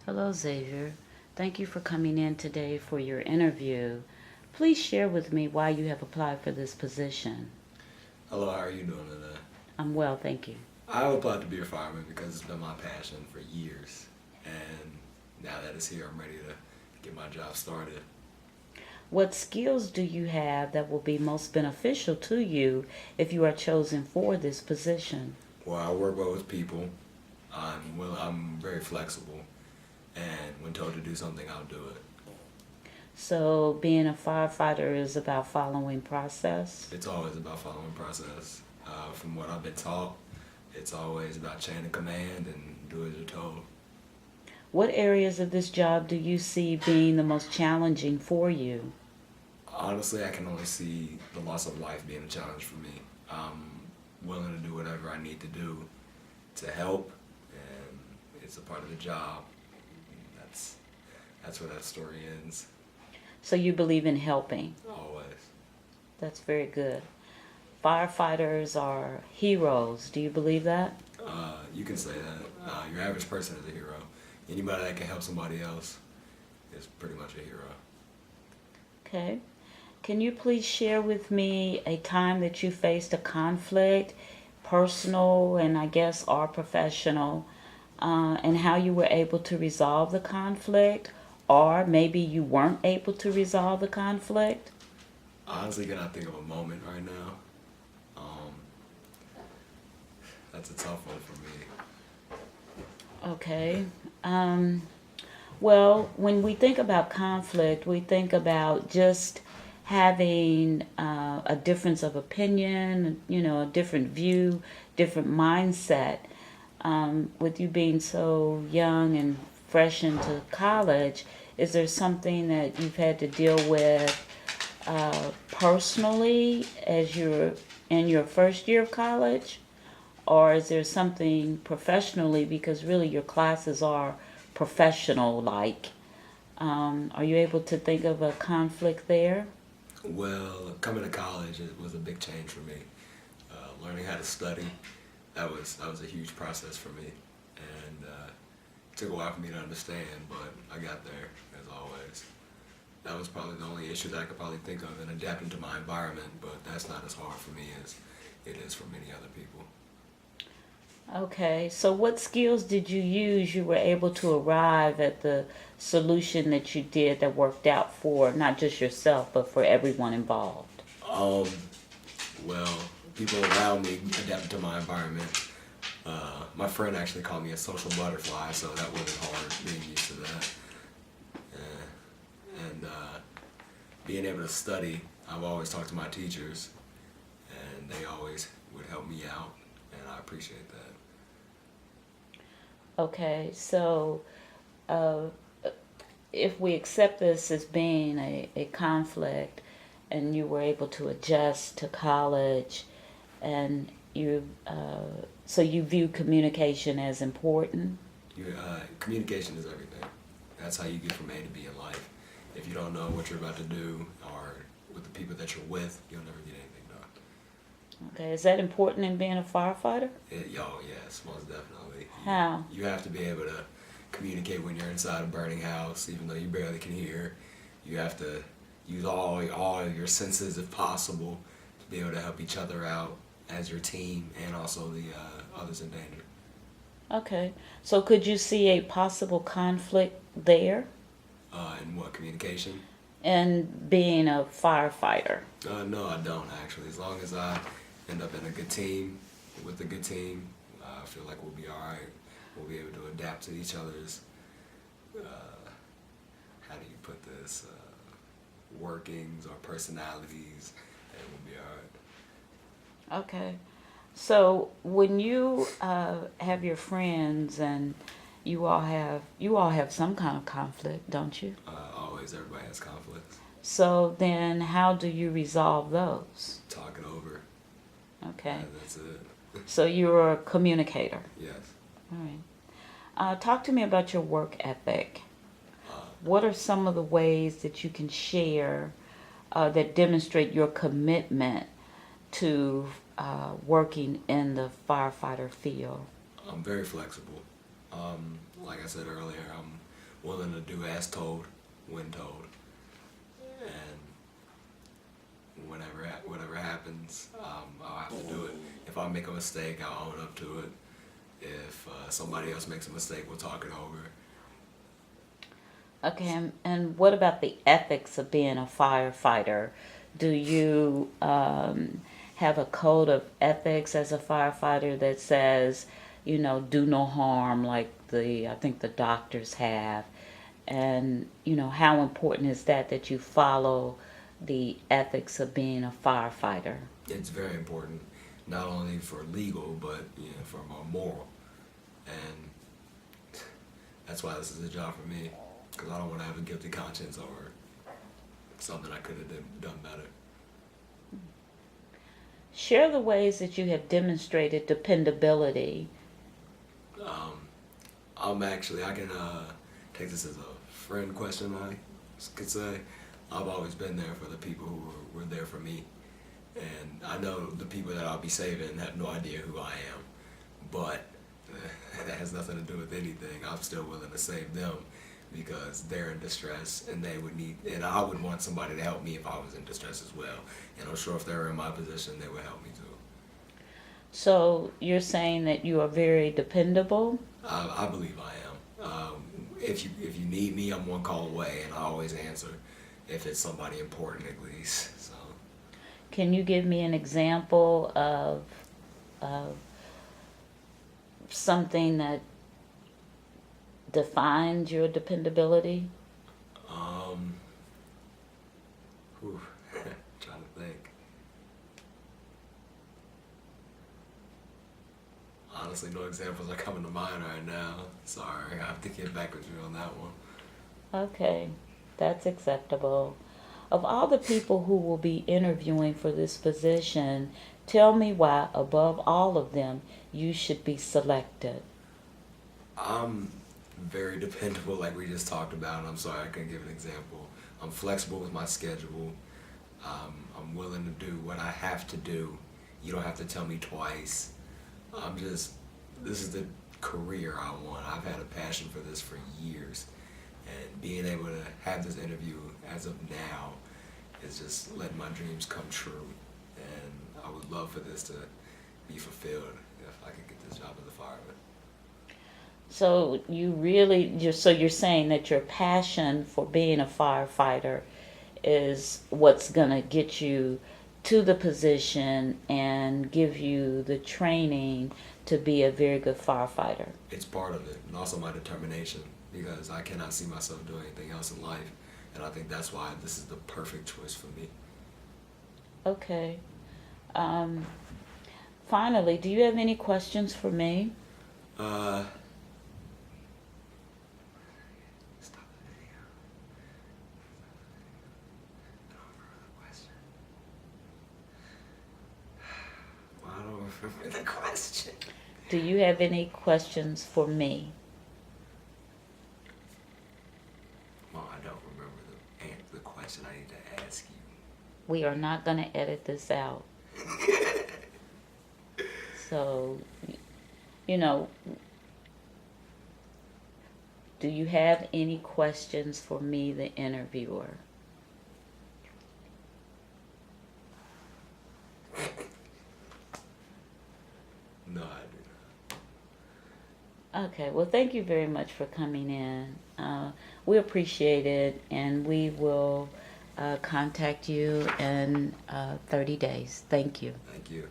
Hello, Xavier. Thank you for coming in today for your interview. Please share with me why you have applied for this position. Hello, how are you doing today? I'm well, thank you. I applied to be a fireman because it's been my passion for years. And now that it's here, I'm ready to get my job started. What skills do you have that will be most beneficial to you if you are chosen for this position? Well, I work well with people. I'm very flexible. And when told to do something, I'll do it. So, being a firefighter is about following process. It's always about following process. From what I've been taught, it's always about chain of command and do as you're told. What areas of this job do you see being the most challenging for you? Honestly, I can only see the loss of life being a challenge for me. I'm willing to do whatever I need to do to help, and it's a part of the job. That's that's where that story ends. So, you believe in helping. Always. That's very good. Firefighters are heroes. Do you believe that? You can say that. Your average person is a hero. Anybody that can help somebody else is pretty much a hero. Okay. Can you please share with me a time that you faced a conflict, personal and I guess or professional, and how you were able to resolve the conflict, or maybe you weren't able to resolve the conflict? I honestly cannot think of a moment right now. Um, that's a tough one for me. Okay. Um, well, when we think about conflict, we think about just having a difference of opinion, a different view, different mindset. With you being so young and fresh into college, is there something that you've had to deal with personally as you're in your first year of college? Or is there something professionally, because really your classes are professional like? Are you able to think of a conflict there? Well, coming to college it was a big change for me. Learning how to study, that was a huge process for me, and it took a while for me to understand, but I got there as always. That was probably the only issue that I could probably think of in adapting to my environment, but that's not as hard for me as it is for many other people. Okay, so what skills did you use you were able to arrive at the solution that you did that worked out for not just yourself but for everyone involved? Um, well, people around me adapted to my environment. My friend actually called me a social butterfly, so that wasn't hard being used to that. And being able to study, I've always talked to my teachers, and they always would help me out, and I appreciate that. Okay, so uh, if we accept this as being a conflict and you were able to adjust to college and so you view communication as important. Communication is everything. That's how you get from A to B in life. If you don't know what you're about to do or with the people that you're with, you'll never get anything done. Okay, is that important in being a firefighter? Yes, most definitely. How? You have to be able to communicate when you're inside a burning house, even though you barely can hear. You have to use all your senses if possible to be able to help each other out as your team and also the others in danger. Okay, so could you see a possible conflict there And what communication? in being a firefighter? No, I don't actually. As long as I end up in a good team, with a good team, I feel like we'll be all right. We'll be able to adapt to each other's. Uh, how do you put this? Workings or personalities, and we'll be all right. Okay. So when you have your friends and you all have some kind of conflict, don't you? Always, everybody has conflicts. So then how do you resolve those? Talk it over. Okay. That's it. So you're a communicator. Yes. All right. Talk to me about your work ethic. Uh, What are some of the ways that you can share that demonstrate your commitment to working in the firefighter field? I'm very flexible. Like I said earlier, I'm willing to do as told, when told, and whatever happens, I'll have to do it. If I make a mistake, I'll own up to it. If somebody else makes a mistake, we'll talk it over. Okay, and what about the ethics of being a firefighter? Do you have a code of ethics as a firefighter that says, do no harm, like I think the doctors have? And, how important is that you follow the ethics of being a firefighter? It's very important, not only for legal, but for more moral. And that's why this is a job for me, because I don't want to have a guilty conscience over something I could have done better. Share the ways that you have demonstrated dependability. I can take this as a friend question, I could say. I've always been there for the people who were there for me. And I know the people that I'll be saving have no idea who I am. But that has nothing to do with anything. I'm still willing to save them because they're in distress and and I would want somebody to help me if I was in distress as well. And I'm sure if they were in my position, they would help me too. So you're saying that you are very dependable? I believe I am. If you need me, I'm one call away, and I always answer if it's somebody important at least. So. Can you give me an example of something that defines your dependability? Trying to think. Honestly, no examples are coming to mind right now. Sorry, I have to get back with you on that one. Okay, that's acceptable. Of all the people who will be interviewing for this position, tell me why, above all of them, you should be selected. I'm very dependable, like we just talked about. I'm sorry I couldn't give an example. I'm flexible with my schedule. I'm willing to do what I have to do. You don't have to tell me twice. This is the career I want. I've had a passion for this for years. And being able to have this interview as of now is just letting my dreams come true. And I would love for this to be fulfilled if I could get this job as a fireman. So you're saying that your passion for being a firefighter is what's going to get you to the position and give you the training to be a very good firefighter. It's part of it, and also my determination, because I cannot see myself doing anything else in life, and I think that's why this is the perfect choice for me. Okay. Finally, do you have any questions for me? Stop the video. I don't remember the question. Do you have any questions for me? Well, I don't remember the question I need to ask you. We are not going to edit this out. So, do you have any questions for me, the interviewer? No, I do not. Okay, well, thank you very much for coming in. We appreciate it, and we will contact you in 30 days. Thank you. Thank you.